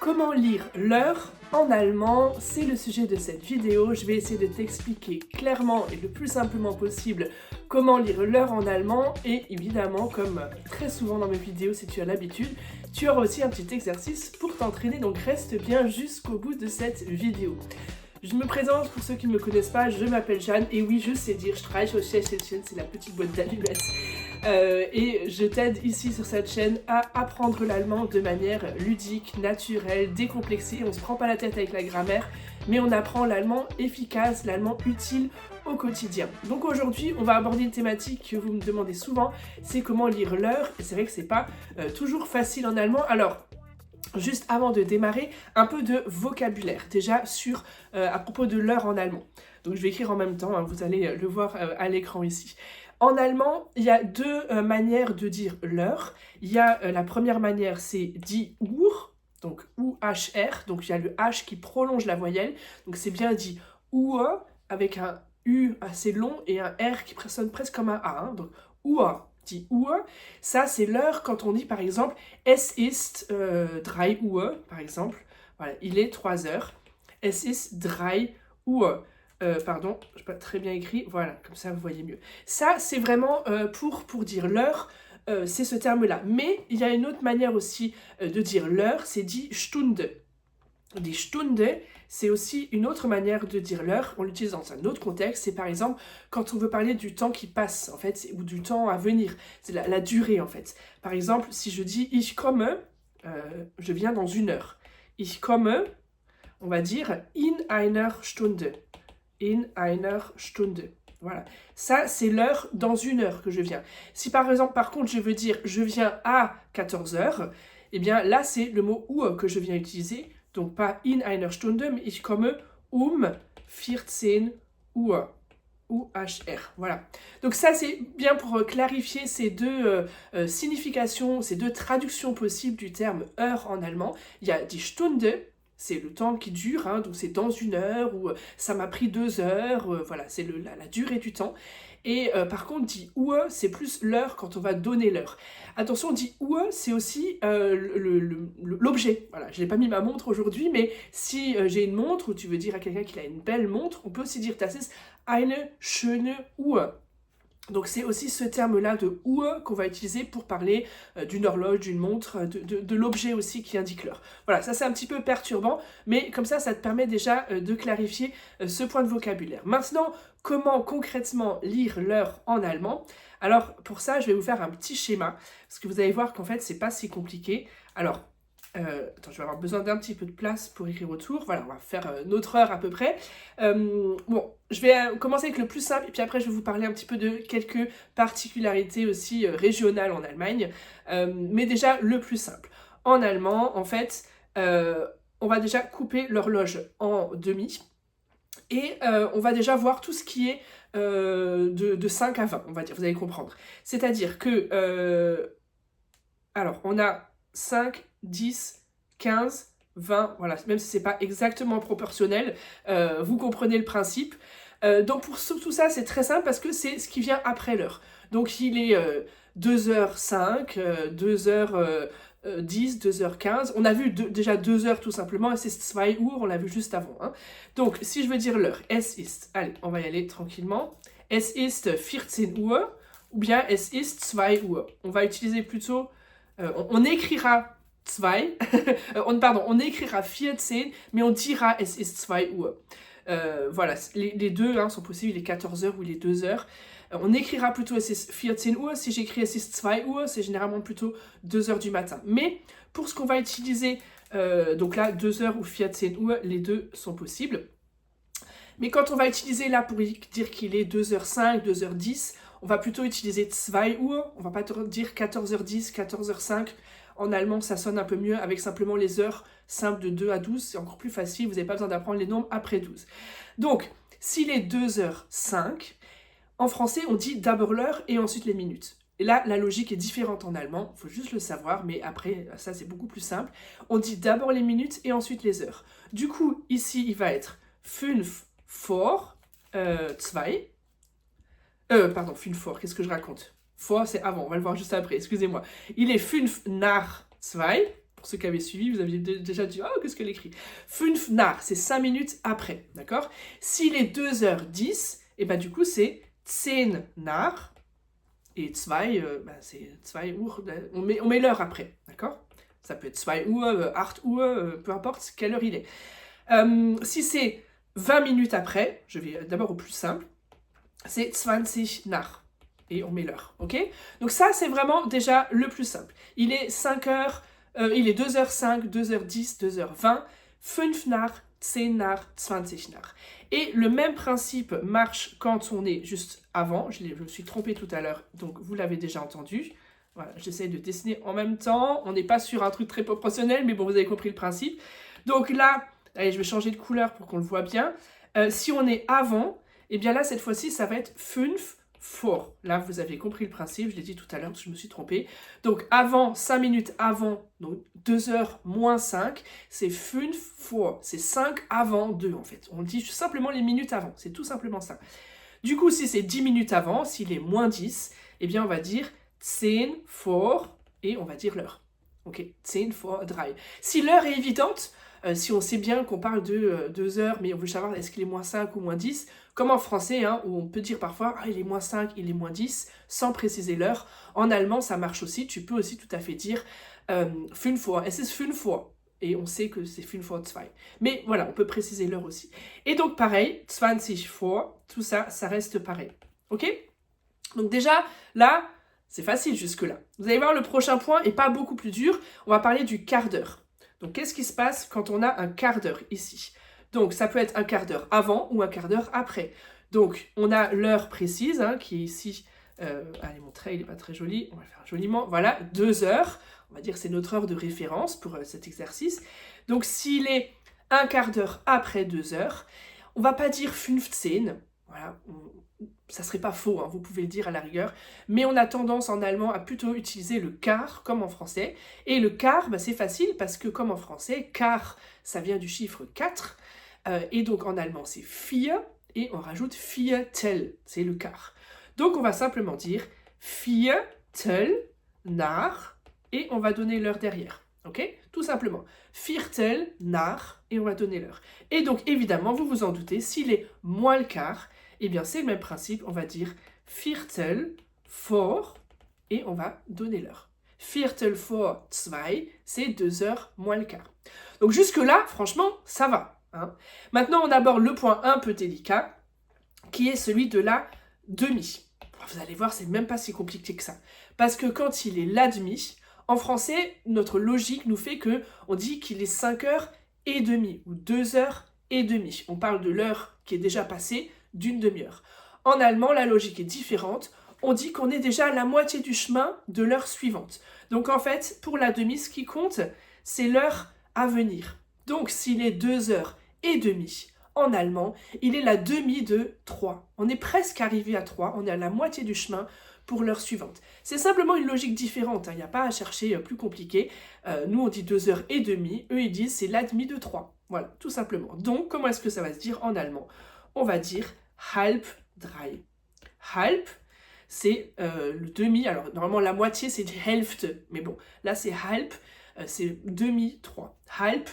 Comment lire l'heure en allemand? C'est le sujet de cette vidéo. Je vais essayer de t'expliquer clairement et le plus simplement possible comment lire l'heure en allemand. Et évidemment, comme très souvent dans mes vidéos, si tu as l'habitude, tu auras aussi un petit exercice pour t'entraîner. Donc reste bien jusqu'au bout de cette vidéo. Je me présente pour ceux qui ne me connaissent pas, je m'appelle Jeanne et oui, je sais dire, je travaille sur Station, c'est la petite boîte d'allumettes. Et je t'aide ici sur cette chaîne à apprendre l'allemand de manière ludique, naturelle, décomplexée. On ne se prend pas la tête avec la grammaire, mais on apprend l'allemand efficace, l'allemand utile au quotidien. Donc aujourd'hui, on va aborder une thématique que vous me demandez souvent, c'est comment lire l'heure. Et c'est vrai que c'est pas toujours facile en allemand. Alors, juste avant de démarrer, un peu de vocabulaire, déjà à propos de l'heure en allemand. Donc je vais écrire en même temps, hein, vous allez le voir à l'écran ici. En allemand, il y a deux manières de dire l'heure. Il y a la première manière, c'est dit Uhr, donc U-H-R, donc il y a le H qui prolonge la voyelle, donc c'est bien dit Uhr, avec un U assez long et un R qui sonne presque comme un A, hein, donc Uhr. Die Uhr, ça c'est l'heure quand on dit par exemple es ist 3 Uhr, par exemple, voilà, il est 3 heures, es ist 3 Uhr, pardon, je n'ai pas très bien écrit, voilà, comme ça vous voyez mieux. Ça c'est vraiment pour dire l'heure, c'est ce terme-là, mais il y a une autre manière aussi de dire l'heure, c'est dit Stunde. Die Stunde, c'est aussi une autre manière de dire l'heure, on l'utilise dans un autre contexte, c'est par exemple quand on veut parler du temps qui passe, en fait, ou du temps à venir, c'est la durée, en fait. Par exemple, si je dis « Ich komme », je viens dans une heure. « Ich komme », on va dire « in einer Stunde ». « In einer Stunde ». Voilà. Ça, c'est l'heure dans une heure que je viens. Si par exemple, par contre, je veux dire « je viens à 14 heures », eh bien là, c'est le mot « Uhr » que je viens utiliser. Donc pas in einer Stunde, mais ich komme 14 Uhr. U-H-R. Voilà. Donc ça, c'est bien pour clarifier ces deux significations, ces deux traductions possibles du terme heure en allemand. Il y a die Stunde, c'est le temps qui dure, hein, donc c'est dans une heure, ou ça m'a pris 2 heures, voilà, c'est la durée du temps. Et par contre, dit Uhr, c'est plus l'heure quand on va donner l'heure. Attention, dit Uhr, c'est aussi l'objet. Voilà, je n'ai pas mis ma montre aujourd'hui, mais si j'ai une montre, ou tu veux dire à quelqu'un qu'il a une belle montre, on peut aussi dire das ist eine schöne Uhr. Donc c'est aussi ce terme-là de Uhr qu'on va utiliser pour parler d'une horloge, d'une montre, de l'objet aussi qui indique l'heure. Voilà, ça c'est un petit peu perturbant, mais comme ça te permet déjà de clarifier ce point de vocabulaire. Maintenant, comment concrètement lire l'heure en allemand? Alors pour ça, je vais vous faire un petit schéma, parce que vous allez voir qu'en fait, c'est pas si compliqué. Alors, attends, je vais avoir besoin d'un petit peu de place pour écrire autour. Voilà, on va faire notre heure à peu près. Bon, je vais commencer avec le plus simple et puis après je vais vous parler un petit peu de quelques particularités aussi régionales en Allemagne. Mais déjà, le plus simple. En allemand, en fait, on va déjà couper l'horloge en demi et on va déjà voir tout ce qui est de 5 à 20, on va dire, vous allez comprendre. C'est-à-dire que, alors, on a 5, 10, 15, 20, voilà, même si c'est pas exactement proportionnel, vous comprenez le principe. Donc pour tout ça, c'est très simple parce que c'est ce qui vient après l'heure. Donc il est 2h05, 2h10, 2h15. On a vu déjà 2 heures tout simplement, et c'est 2 Uhr, on l'a vu juste avant. Hein. Donc si je veux dire l'heure, es ist, allez, on va y aller tranquillement. Es ist 14 Uhr, ou bien es ist 2 Uhr. On va utiliser plutôt... on écrira 2, on écrira 14, mais on dira es ist 2 Uhr. Voilà, les deux hein, sont possibles, il est 14 heures ou il est 2 heures. On écrira plutôt es ist 14 Uhr, si j'écris es ist 2 Uhr, c'est généralement plutôt 2 heures du matin. Mais pour ce qu'on va utiliser, donc là 2 heures ou 14 Uhr, les deux sont possibles. Mais quand on va utiliser là pour dire qu'il est 2h05, 2h10, on va plutôt utiliser 2 Uhr, on va pas dire 14h10, 14h05. En allemand, ça sonne un peu mieux avec simplement les heures simples de 2 à 12. C'est encore plus facile, vous n'avez pas besoin d'apprendre les nombres après 12. Donc, s'il est 2h05, en français, on dit d'abord l'heure et ensuite les minutes. Et là, la logique est différente en allemand, il faut juste le savoir, mais après, ça c'est beaucoup plus simple. On dit d'abord les minutes et ensuite les heures. Du coup, ici, il va être 5 vor 2. Pardon, 5 vor, qu'est-ce que je raconte? Vor, c'est avant, on va le voir juste après, excusez-moi. Il est 5 nach 2, Pour ceux qui avaient suivi, vous aviez déjà dit « Oh, qu'est-ce qu'elle écrit ?» 5 nach, c'est 5 minutes après, d'accord? S'il est 2h10, et ben du coup, c'est 10 nach. Et 2, c'est 2 Uhr, on met l'heure après, d'accord? Ça peut être 2 Uhr, 8 Uhr, peu importe quelle heure il est. Si c'est 20 minutes après, je vais d'abord au plus simple, c'est 20 nach. Et on met l'heure, ok? Donc ça, c'est vraiment déjà le plus simple. Il est 5h, il est 2h05, 2h10, 2h20, 5 nach, 10 nach, 20 nach. Et le même principe marche quand on est juste avant. Je me suis trompée tout à l'heure, donc vous l'avez déjà entendu. Voilà, j'essaie de dessiner en même temps. On n'est pas sur un truc très proportionnel, mais bon, vous avez compris le principe. Donc là, allez, je vais changer de couleur pour qu'on le voit bien. Si on est avant, et bien là, cette fois-ci, ça va être 5 vor. Là, vous avez compris le principe, je l'ai dit tout à l'heure, je me suis trompée. Donc, avant, 5 minutes avant, donc 2h moins 5, c'est 5 vor. C'est 5 avant 2, en fait. On dit simplement les minutes avant, c'est tout simplement ça. Du coup, si c'est 10 minutes avant, s'il est moins 10, eh bien, on va dire 10 vor, et on va dire l'heure. Ok, 10 vor 3. Si l'heure est évidente, si on sait bien qu'on parle de 2 heures, mais on veut savoir est-ce qu'il est moins 5 ou moins 10, comme en français, hein, où on peut dire parfois il est moins 5, il est moins 10, sans préciser l'heure. En allemand, ça marche aussi. Tu peux aussi tout à fait dire 5 vor, es ist 5 vor. Et on sait que c'est 5 vor 2. Mais voilà, on peut préciser l'heure aussi. Et donc pareil, 20 vor, tout ça, ça reste pareil. Ok? Donc déjà, là, c'est facile jusque-là. Vous allez voir, le prochain point est pas beaucoup plus dur. On va parler du quart d'heure. Donc, qu'est-ce qui se passe quand on a un quart d'heure ici? Donc, ça peut être un quart d'heure avant ou un quart d'heure après. Donc, on a l'heure précise, hein, qui est ici. Allez, mon trait, il n'est pas très joli. On va le faire joliment. Voilà, 2 heures. On va dire que c'est notre heure de référence pour cet exercice. Donc, s'il est un quart d'heure après 2 heures, on ne va pas dire 15. Voilà, ça serait pas faux, hein, vous pouvez le dire à la rigueur, mais on a tendance en allemand à plutôt utiliser le quart comme en français. Et le quart, c'est facile parce que comme en français, quart, ça vient du chiffre 4, et donc en allemand c'est 4, et on rajoute viertel, c'est le quart. Donc on va simplement dire viertel nach, et on va donner l'heure derrière. Ok? Tout simplement. Viertel nach, et on va donner l'heure. Et donc évidemment, vous vous en doutez, s'il est moins le quart, eh bien, c'est le même principe, on va dire viertel vor, et on va donner l'heure. Viertel vor 2, c'est 2 heures moins le quart. Donc jusque-là, franchement, ça va. Hein. Maintenant, on aborde le point un peu délicat, qui est celui de la demi. Vous allez voir, c'est même pas si compliqué que ça. Parce que quand il est la demi, en français, notre logique nous fait que on dit qu'il est 5h30 ou 2h30. On parle de l'heure qui est déjà passée, d'une demi-heure. En allemand, la logique est différente. On dit qu'on est déjà à la moitié du chemin de l'heure suivante. Donc en fait, pour la demi, ce qui compte, c'est l'heure à venir. Donc s'il est 2h30, en allemand, il est la demi de 3. On est presque arrivé à 3, on est à la moitié du chemin pour l'heure suivante. C'est simplement une logique différente, il n'y a pas à chercher plus compliqué. Nous, on dit 2h30, eux, ils disent c'est la demi de 3. Voilà, tout simplement. Donc, comment est-ce que ça va se dire en allemand? On va dire halb 3. Halb, c'est le demi. Alors, normalement, la moitié, c'est die Hälfte. Mais bon, là, c'est halb, c'est demi 3. Halb,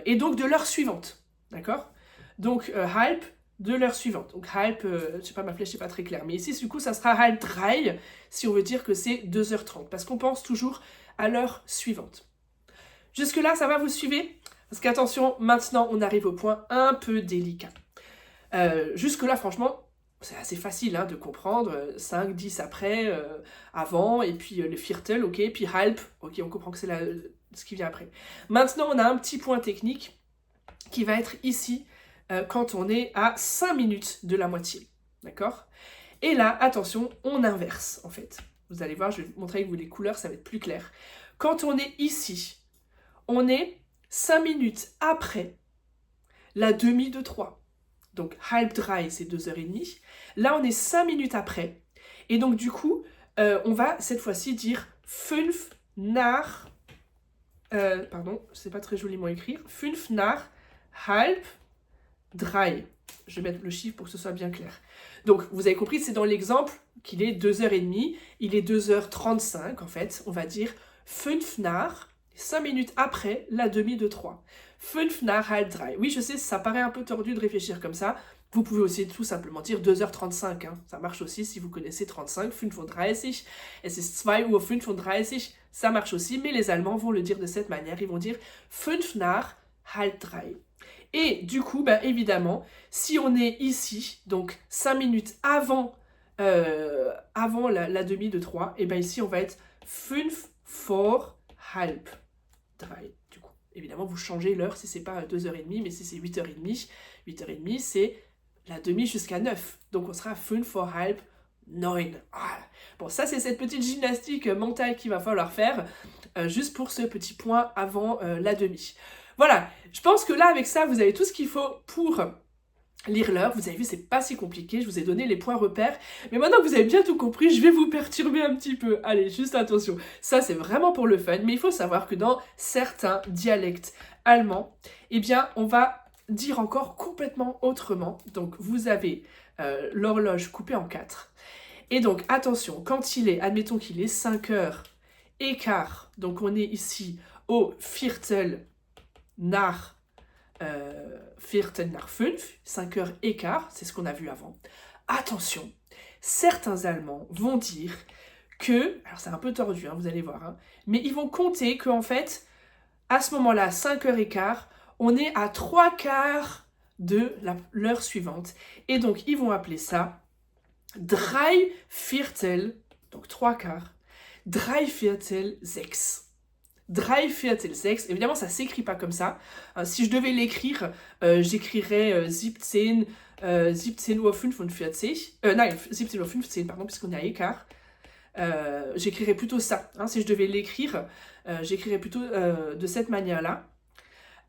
et donc de l'heure suivante. D'accord? Donc, halb de l'heure suivante. Donc, halb, je sais pas, ma flèche n'est pas très claire. Mais ici, du coup, ça sera halb 3 si on veut dire que c'est 2h30. Parce qu'on pense toujours à l'heure suivante. Jusque-là, ça va, vous suivez? Parce qu'attention, maintenant, on arrive au point un peu délicat. Jusque-là, franchement, c'est assez facile de comprendre. 5, 10 après, avant, et puis le viertel, ok, puis halb, ok, on comprend que c'est ce qui vient après. Maintenant, on a un petit point technique qui va être ici, quand on est à 5 minutes de la moitié. D'accord? Et là, attention, on inverse, en fait. Vous allez voir, je vais vous montrer avec vous les couleurs, ça va être plus clair. Quand on est ici, on est 5 minutes après la demi de 3. Donc, halb 3, c'est 2h30. Là, on est 5 minutes après. Et donc, du coup, on va cette fois-ci dire 5 nach... pardon, je ne sais pas très joliment écrire. 5 nach halb 3. Je vais mettre le chiffre pour que ce soit bien clair. Donc, vous avez compris, c'est dans l'exemple qu'il est 2h30. Il est 2h35, en fait. On va dire 5 nach 5 minutes après la demi de 3. 5 nach halb 3. Oui, je sais, ça paraît un peu tordu de réfléchir comme ça. Vous pouvez aussi tout simplement dire 2h35. Hein. Ça marche aussi si vous connaissez 35, 35. Es ist 2h35. Ça marche aussi, mais les Allemands vont le dire de cette manière. Ils vont dire 5 nach halb 3. Et du coup, ben, évidemment, si on est ici, donc 5 minutes avant la demi de 3, et bien ici on va être 5 vor halb 3. Du coup, évidemment, vous changez l'heure si c'est pas 2h30, mais si c'est 8h30, 8h30 c'est la demi jusqu'à 9. Donc on sera 5 vor halb 9. Voilà. Bon, ça c'est cette petite gymnastique mentale qu'il va falloir faire, juste pour ce petit point avant la demi. Voilà, je pense que là, avec ça, vous avez tout ce qu'il faut pour lire l'heure. Vous avez vu, c'est pas si compliqué, je vous ai donné les points repères. Mais maintenant que vous avez bien tout compris, je vais vous perturber un petit peu. Allez, juste attention, ça c'est vraiment pour le fun, mais il faut savoir que dans certains dialectes allemands, eh bien, on va dire encore complètement autrement. Donc, vous avez l'horloge coupée en 4. Et donc, attention, quand il est, admettons qu'il est 5h15, donc on est ici au Viertel nach 5h15, c'est ce qu'on a vu avant. Attention, certains Allemands vont dire que, alors c'est un peu tordu, hein, vous allez voir, hein, mais ils vont compter qu'en fait, à ce moment-là, 5h15, on est à 3/4 de l'heure suivante. Et donc, ils vont appeler ça 3/4, donc 3/4, 3/4 3/4, évidemment ça s'écrit pas comme ça. Si je devais l'écrire, j'écrirais 17 Uhr 45. Nein, 17 Uhr 15, pardon, puisqu'on est à écart. J'écrirais plutôt ça. Hein, si je devais l'écrire, j'écrirais plutôt de cette manière-là.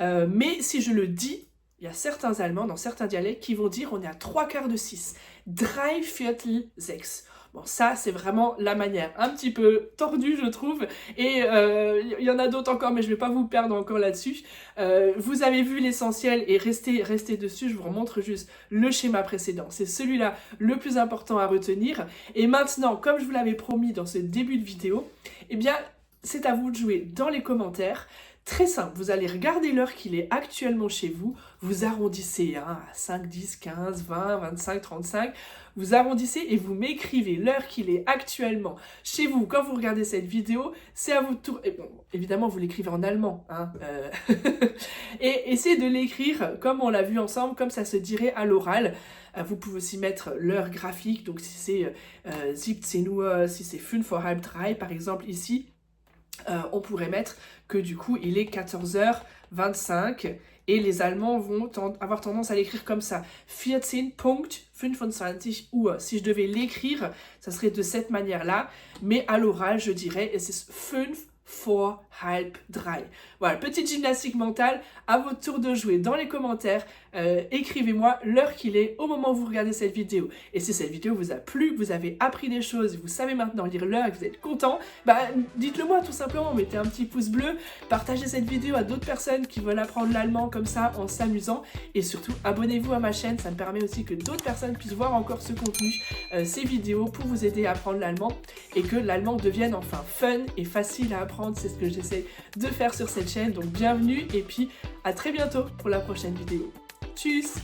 Mais si je le dis, il y a certains Allemands, dans certains dialectes, qui vont dire on est à 3/4 de 6. 3/4 6. Bon, ça, c'est vraiment la manière un petit peu tordue, je trouve. Et il y en a d'autres encore, mais je ne vais pas vous perdre encore là-dessus. Vous avez vu l'essentiel et restez dessus. Je vous remontre juste le schéma précédent. C'est celui-là le plus important à retenir. Et maintenant, comme je vous l'avais promis dans ce début de vidéo, eh bien, c'est à vous de jouer dans les commentaires. Très simple, vous allez regarder l'heure qu'il est actuellement chez vous, vous arrondissez hein, à 5, 10, 15, 20, 25, 35, vous arrondissez et vous m'écrivez l'heure qu'il est actuellement chez vous quand vous regardez cette vidéo, c'est à votre tour, et bon, évidemment vous l'écrivez en allemand, hein, et essayez de l'écrire comme on l'a vu ensemble, comme ça se dirait à l'oral. Vous pouvez aussi mettre l'heure graphique, donc si c'est 17 Uhr, si c'est 5 vor halb 3 par exemple ici, on pourrait mettre que du coup il est 14h25 et les Allemands vont avoir tendance à l'écrire comme ça 14.25 Uhr. Si je devais l'écrire, ça serait de cette manière-là, mais à l'oral je dirais es ist 5 vor halb 3. Voilà, petite gymnastique mentale, à votre tour de jouer dans les commentaires. Écrivez-moi l'heure qu'il est au moment où vous regardez cette vidéo. Et si cette vidéo vous a plu, que vous avez appris des choses, vous savez maintenant lire l'heure et que vous êtes content, bah dites-le moi tout simplement, mettez un petit pouce bleu, partagez cette vidéo à d'autres personnes qui veulent apprendre l'allemand comme ça en s'amusant. Et surtout, abonnez-vous à ma chaîne, ça me permet aussi que d'autres personnes puissent voir encore ce contenu, ces vidéos pour vous aider à apprendre l'allemand et que l'allemand devienne enfin fun et facile à apprendre. C'est ce que j'essaie de faire sur cette chaîne. Donc bienvenue et puis à très bientôt pour la prochaine vidéo. Tchuss!